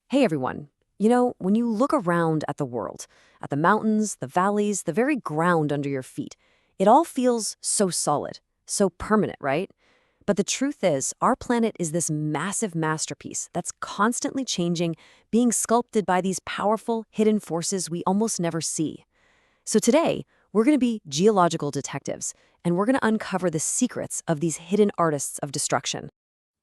Hey everyone. When you look around at the world, at the mountains, the valleys, the very ground under your feet, it all feels so solid, so permanent, right? But the truth is, our planet is this massive masterpiece that's constantly changing, being sculpted by these powerful, hidden forces we almost never see. So today, we're going to be geological detectives, and we're going to uncover the secrets of these hidden artists of destruction.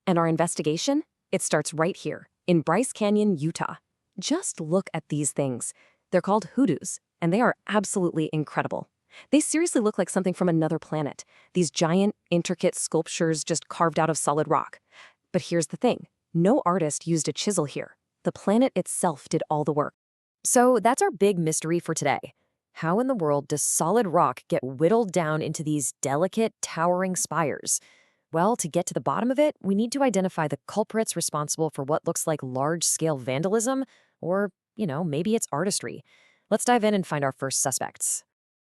And our investigation? It starts right here, in Bryce Canyon, Utah. Just look at these things. They're called hoodoos, and they are absolutely incredible. They seriously look like something from another planet. These giant, intricate sculptures just carved out of solid rock. But here's the thing. No artist used a chisel here. The planet itself did all the work. So that's our big mystery for today. How in the world does solid rock get whittled down into these delicate, towering spires? Well, to get to the bottom of it, we need to identify the culprits responsible for what looks like large-scale vandalism, or, maybe it's artistry. Let's dive in and find our first suspects.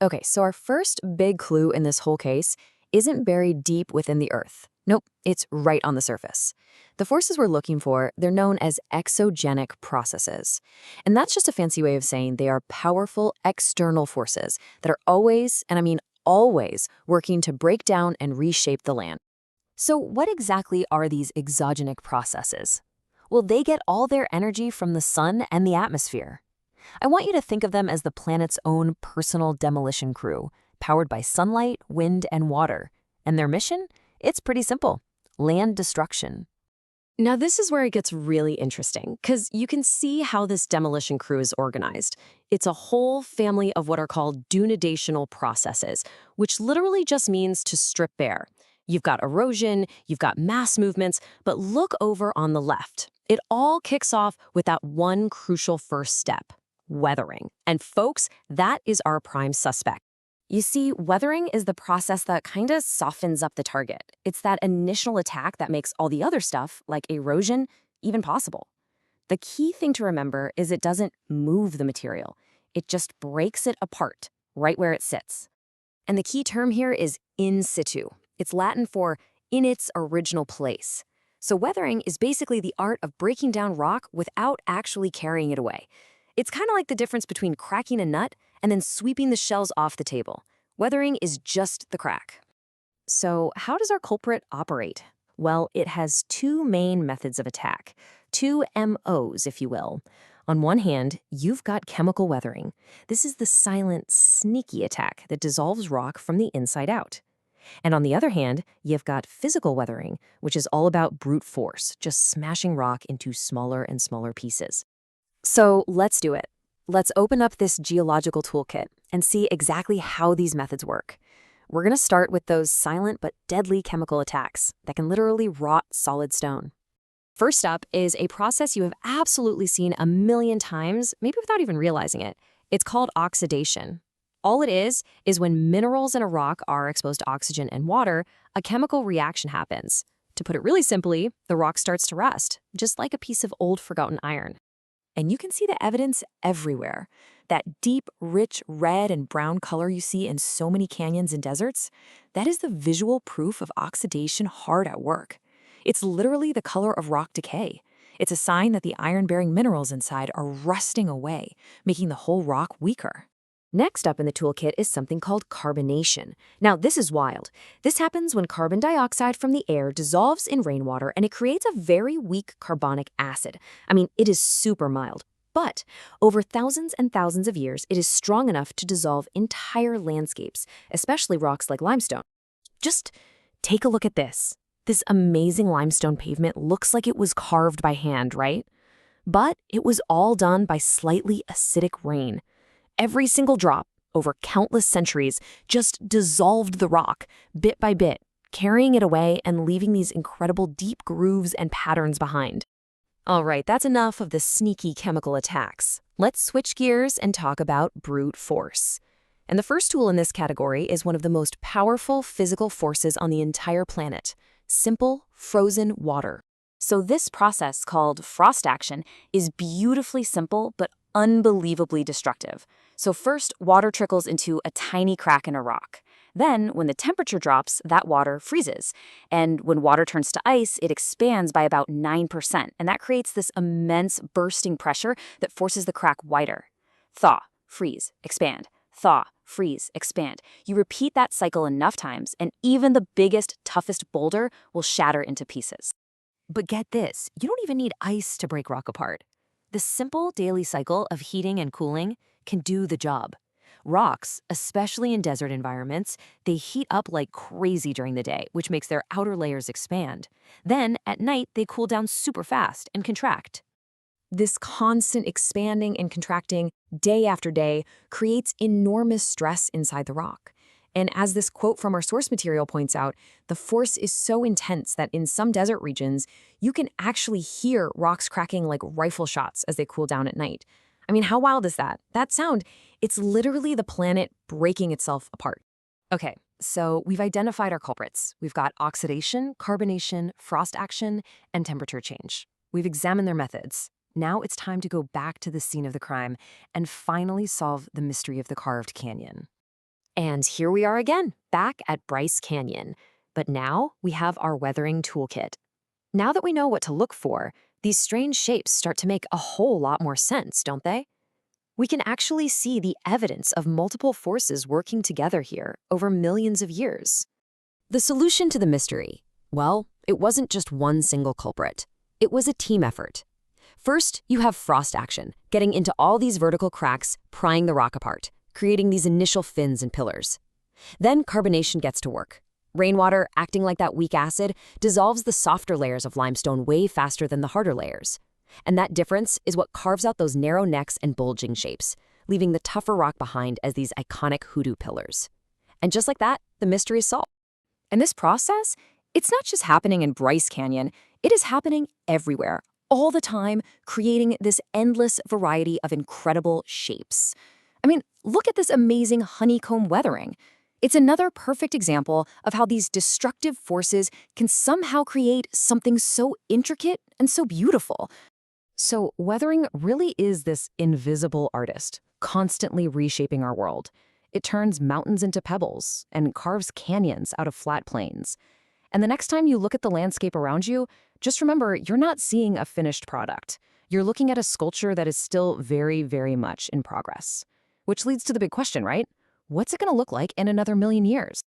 Okay, so our first big clue in this whole case isn't buried deep within the earth. Nope, it's right on the surface. The forces we're looking for, they're known as exogenic processes. And that's just a fancy way of saying they are powerful external forces that are always, and I mean always, working to break down and reshape the land. So what exactly are these exogenic processes? Well, they get all their energy from the sun and the atmosphere. I want you to think of them as the planet's own personal demolition crew, powered by sunlight, wind, and water. And their mission? It's pretty simple: land destruction. Now, this is where it gets really interesting, because you can see how this demolition crew is organized. It's a whole family of what are called dunedational processes, which literally just means to strip bare. You've got erosion, you've got mass movements, but look over on the left. It all kicks off with that one crucial first step: weathering. And folks, that is our prime suspect. You see, weathering is the process that kind of softens up the target. It's that initial attack that makes all the other stuff, like erosion, even possible. The key thing to remember is it doesn't move the material. It just breaks it apart, right where it sits. And the key term here is in situ. It's Latin for in its original place. So weathering is basically the art of breaking down rock without actually carrying it away. It's kind of like the difference between cracking a nut and then sweeping the shells off the table. Weathering is just the crack. So how does our culprit operate? Well, it has two main methods of attack, two MOs, if you will. On one hand, you've got chemical weathering. This is the silent, sneaky attack that dissolves rock from the inside out. And on the other hand, you've got physical weathering, which is all about brute force, just smashing rock into smaller and smaller pieces. So let's do it. Let's open up this geological toolkit and see exactly how these methods work. We're going to start with those silent but deadly chemical attacks that can literally rot solid stone. First up is a process you have absolutely seen a million times, maybe without even realizing it. It's called oxidation. All it is when minerals in a rock are exposed to oxygen and water, a chemical reaction happens. To put it really simply, the rock starts to rust, just like a piece of old forgotten iron. And you can see the evidence everywhere. That deep, rich red and brown color you see in so many canyons and deserts, that is the visual proof of oxidation hard at work. It's literally the color of rock decay. It's a sign that the iron-bearing minerals inside are rusting away, making the whole rock weaker. Next up in the toolkit is something called carbonation. Now, this is wild. This happens when carbon dioxide from the air dissolves in rainwater and it creates a very weak carbonic acid. I mean, it is super mild. But over thousands and thousands of years, it is strong enough to dissolve entire landscapes, especially rocks like limestone. Just take a look at this. This amazing limestone pavement looks like it was carved by hand, right? But it was all done by slightly acidic rain. Every single drop, over countless centuries, just dissolved the rock, bit by bit, carrying it away and leaving these incredible deep grooves and patterns behind. All right, that's enough of the sneaky chemical attacks. Let's switch gears and talk about brute force. And the first tool in this category is one of the most powerful physical forces on the entire planet: simple, frozen water. So this process, called frost action, is beautifully simple but unbelievably destructive. So first, water trickles into a tiny crack in a rock. Then, when the temperature drops, that water freezes. And when water turns to ice, it expands by about 9%, and that creates this immense bursting pressure that forces the crack wider. Thaw, freeze, expand. Thaw, freeze, expand. You repeat that cycle enough times, and even the biggest, toughest boulder will shatter into pieces. But get this, you don't even need ice to break rock apart. The simple daily cycle of heating and cooling can do the job. Rocks, especially in desert environments, they heat up like crazy during the day, which makes their outer layers expand. Then, at night, they cool down super fast and contract. This constant expanding and contracting day after day creates enormous stress inside the rock. And as this quote from our source material points out, the force is so intense that in some desert regions, you can actually hear rocks cracking like rifle shots as they cool down at night. I mean, how wild is that? That sound, it's literally the planet breaking itself apart. Okay, so we've identified our culprits. We've got oxidation, carbonation, frost action, and temperature change. We've examined their methods. Now it's time to go back to the scene of the crime and finally solve the mystery of the carved canyon. And here we are again, back at Bryce Canyon. But now we have our weathering toolkit. Now that we know what to look for, these strange shapes start to make a whole lot more sense, don't they? We can actually see the evidence of multiple forces working together here over millions of years. The solution to the mystery? Well, it wasn't just one single culprit. It was a team effort. First, you have frost action, getting into all these vertical cracks, prying the rock apart, creating these initial fins and pillars. Then carbonation gets to work. Rainwater, acting like that weak acid, dissolves the softer layers of limestone way faster than the harder layers. And that difference is what carves out those narrow necks and bulging shapes, leaving the tougher rock behind as these iconic hoodoo pillars. And just like that, the mystery is solved. And this process, it's not just happening in Bryce Canyon, it is happening everywhere, all the time, creating this endless variety of incredible shapes. I mean, look at this amazing honeycomb weathering. It's another perfect example of how these destructive forces can somehow create something so intricate and so beautiful. So weathering really is this invisible artist, constantly reshaping our world. It turns mountains into pebbles and carves canyons out of flat plains. And the next time you look at the landscape around you, just remember you're not seeing a finished product. You're looking at a sculpture that is still very, very much in progress. Which leads to the big question, right? What's it going to look like in another million years?